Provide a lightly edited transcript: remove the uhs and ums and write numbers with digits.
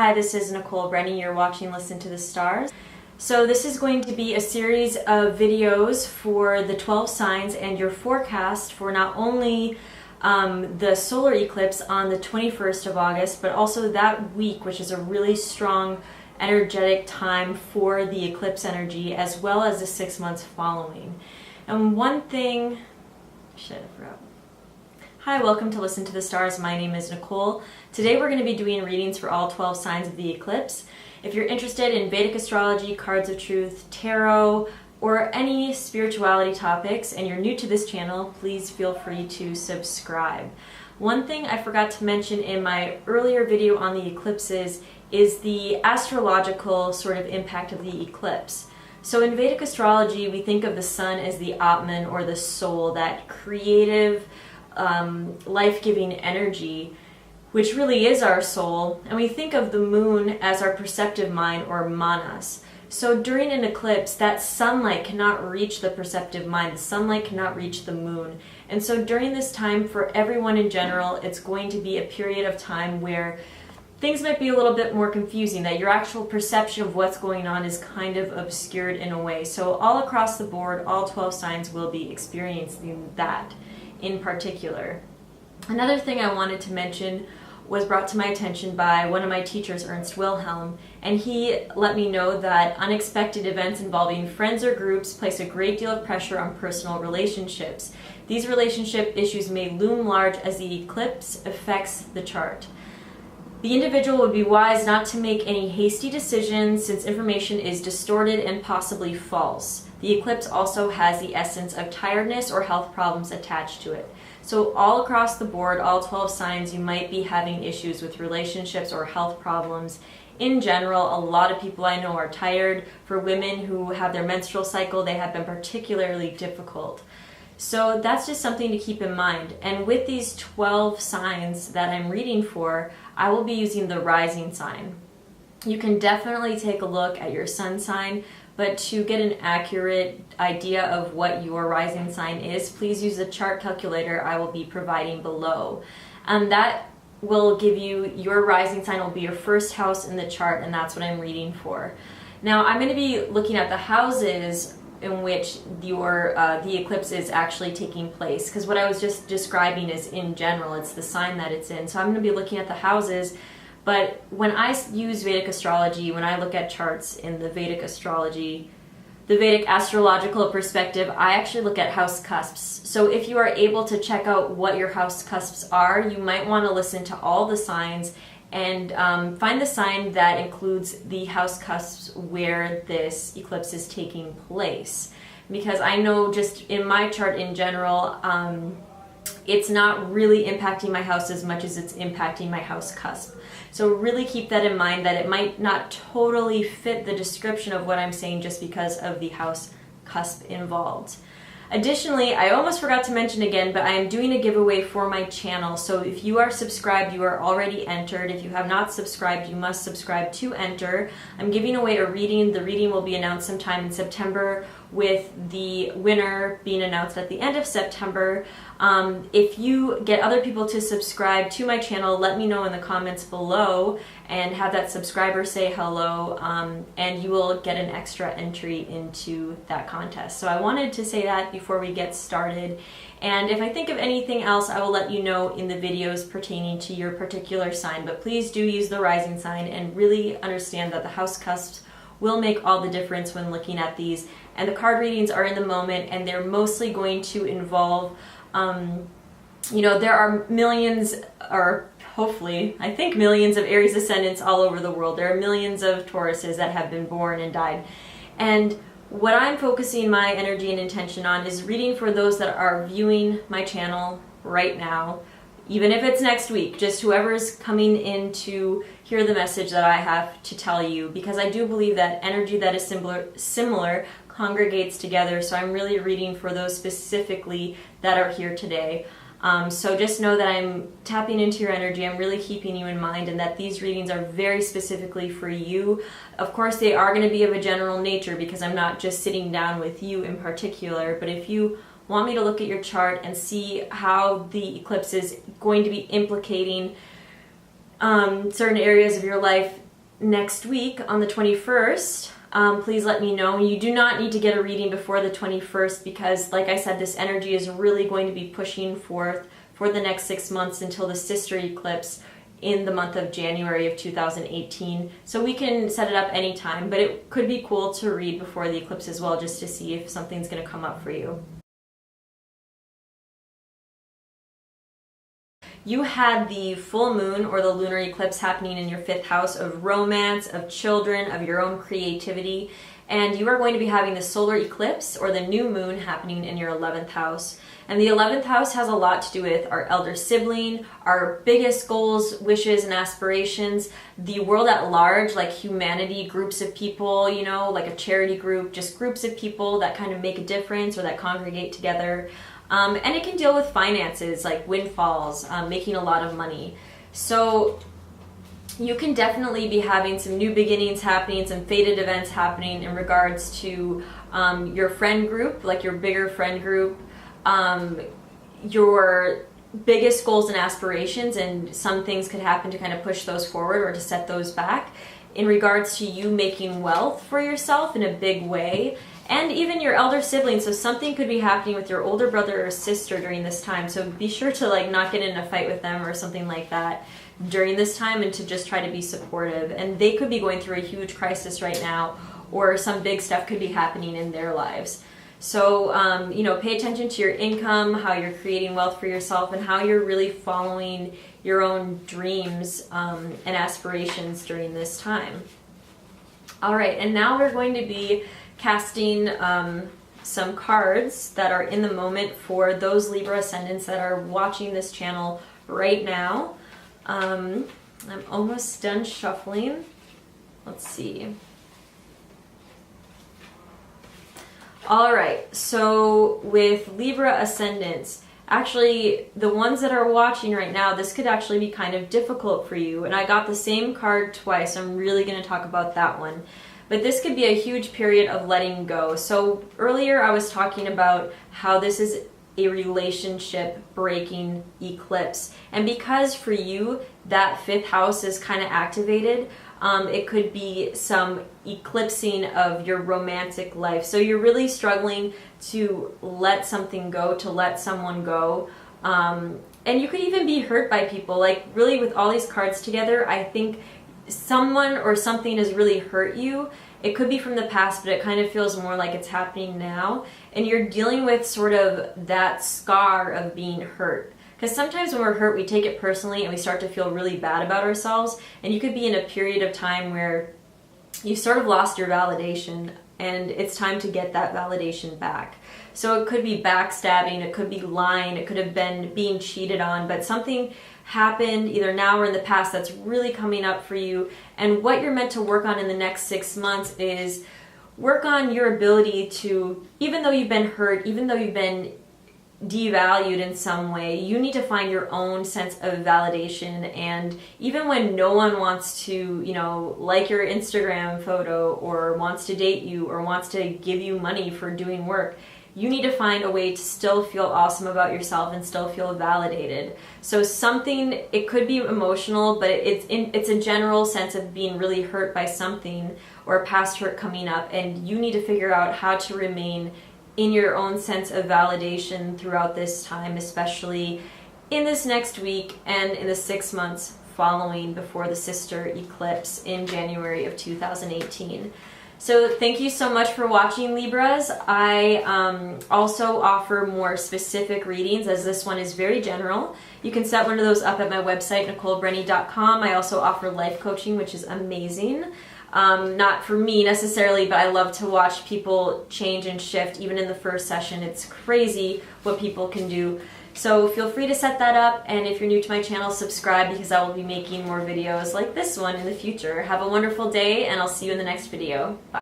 Hi, this is Nicole. Brenny, you're watching Listen to the Stars. So this is going to be a series of videos for the 12 signs and your forecast for not only the solar eclipse on the 21st of August, but also that week, which is a really strong energetic time for the eclipse energy, as well as the 6 months following. And one thing, shit, I forgot. Hi, welcome to Listen to the Stars. My name is Nicole. Today we're going to be doing readings for all 12 signs of the eclipse. If you're interested in Vedic astrology, cards of truth, tarot, or any spirituality topics, and you're new to this channel, please feel free to subscribe. One thing I forgot to mention in my earlier video on the eclipses is the astrological sort of impact of the eclipse. So in Vedic astrology, we think of the sun as the Atman, or the soul, that creative, life-giving energy, which really is our soul, and we think of the moon as our perceptive mind, or manas. So during an eclipse, that sunlight cannot reach the perceptive mind, the sunlight cannot reach the moon. And so during this time, for everyone in general, it's going to be a period of time where things might be a little bit more confusing, that your actual perception of what's going on is kind of obscured in a way. So all across the board, all 12 signs will be experiencing that in particular. Another thing I wanted to mention was brought to my attention by one of my teachers, Ernst Wilhelm, and he let me know that unexpected events involving friends or groups place a great deal of pressure on personal relationships. These relationship issues may loom large as the eclipse affects the chart. The individual would be wise not to make any hasty decisions, since information is distorted and possibly false. The eclipse also has the essence of tiredness or health problems attached to it. So all across the board, all 12 signs, you might be having issues with relationships or health problems. In general, a lot of people I know are tired. For women who have their menstrual cycle, they have been particularly difficult. So that's just something to keep in mind. And with these 12 signs that I'm reading for, I will be using the rising sign. You can definitely take a look at your sun sign, but to get an accurate idea of what your rising sign is, please use the chart calculator I will be providing below. That will give you, your rising sign will be your first house in the chart, and that's what I'm reading for. Now I'm going to be looking at the houses in which your the eclipse is actually taking place, because what I was just describing is in general, it's the sign that it's in. So I'm going to be looking at the houses, but when I use Vedic astrology, when I look at charts in the Vedic astrology, the Vedic astrological perspective, I actually look at house cusps. So if you are able to check out what your house cusps are, you might want to listen to all the signs and find the sign that includes the house cusps where this eclipse is taking place. Because I know just in my chart in general, it's not really impacting my house as much as it's impacting my house cusp. So really keep that in mind, that it might not totally fit the description of what I'm saying just because of the house cusp involved. Additionally, I almost forgot to mention again, but I am doing a giveaway for my channel. So if you are subscribed, you are already entered. If you have not subscribed, you must subscribe to enter. I'm giving away a reading. The reading will be announced sometime in September, with the winner being announced at the end of September. If you get other people to subscribe to my channel, let me know in the comments below and have that subscriber say hello, and you will get an extra entry into that contest. So I wanted to say that before we get started. And if I think of anything else, I will let you know in the videos pertaining to your particular sign. But please do use the rising sign and really understand that the house cusps will make all the difference when looking at these. And the card readings are in the moment, and they're mostly going to involve, there are millions, or hopefully, I think millions of Aries ascendants all over the world. There are millions of Tauruses that have been born and died. And what I'm focusing my energy and intention on is reading for those that are viewing my channel right now, even if it's next week, just whoever's coming in to hear the message that I have to tell you, because I do believe that energy that is similar congregates together. So I'm really reading for those specifically that are here today. So just know that I'm tapping into your energy. I'm really keeping you in mind, and that these readings are very specifically for you. Of course, they are going to be of a general nature, because I'm not just sitting down with you in particular. But if you want me to look at your chart and see how the eclipse is going to be implicating certain areas of your life, next week on the 21st, please let me know. You do not need to get a reading before the 21st because, like I said, this energy is really going to be pushing forth for the next 6 months until the sister eclipse in the month of January of 2018. So we can set it up anytime, but it could be cool to read before the eclipse as well, just to see if something's going to come up for you. You had the full moon or the lunar eclipse happening in your 5th house of romance, of children, of your own creativity, and you are going to be having the solar eclipse or the new moon happening in your 11th house. And the 11th house has a lot to do with our elder sibling, our biggest goals, wishes, and aspirations, the world at large, like humanity, groups of people, you know, like a charity group, just groups of people that kind of make a difference or that congregate together. And it can deal with finances, like windfalls, making a lot of money. So you can definitely be having some new beginnings happening, some fated events happening in regards to your friend group, like your bigger friend group, your biggest goals and aspirations, and some things could happen to kind of push those forward or to set those back in regards to you making wealth for yourself in a big way. And even your elder sibling, so something could be happening with your older brother or sister during this time. So be sure to like not get in a fight with them or something like that during this time, and to just try to be supportive. And they could be going through a huge crisis right now, or some big stuff could be happening in their lives. So, you know, pay attention to your income, how you're creating wealth for yourself, and how you're really following your own dreams and aspirations during this time. All right, and now we're going to be casting some cards that are in the moment for those Libra ascendants that are watching this channel right now. I'm almost done shuffling. Let's see. All right, so with Libra ascendants, actually the ones that are watching right now, this could actually be kind of difficult for you. And I got the same card twice. I'm really going to talk about that one. But this could be a huge period of letting go. So earlier I was talking about how this is a relationship breaking eclipse. And because for you that 5th house is kind of activated, it could be some eclipsing of your romantic life. So you're really struggling to let something go, to let someone go. And you could even be hurt by people. Like really with all these cards together, I think someone or something has really hurt you. It could be from the past, but it kind of feels more like it's happening now. And you're dealing with sort of that scar of being hurt. Because sometimes when we're hurt, we take it personally and we start to feel really bad about ourselves. And you could be in a period of time where you sort of lost your validation, and it's time to get that validation back. So it could be backstabbing, it could be lying, it could have been being cheated on, but something happened either now or in the past that's really coming up for you. And what you're meant to work on in the next 6 months is work on your ability to, even though you've been hurt, even though you've been devalued in some way, you need to find your own sense of validation. And even when no one wants to, you know, like your Instagram photo or wants to date you or wants to give you money for doing work, you need to find a way to still feel awesome about yourself and still feel validated. So something, it could be emotional, but it's a general sense of being really hurt by something or past hurt coming up, and you need to figure out how to remain in your own sense of validation throughout this time, especially in this next week and in the 6 months following before the sister eclipse in January of 2018. So thank you so much for watching, Libras. I also offer more specific readings, as this one is very general. You can set one of those up at my website, NicoleBrenny.com. I also offer life coaching, which is amazing. Not for me necessarily, but I love to watch people change and shift. Even in the first session, it's crazy what people can do. So feel free to set that up, and if you're new to my channel, subscribe, because I will be making more videos like this one in the future. Have a wonderful day, and I'll see you in the next video. Bye.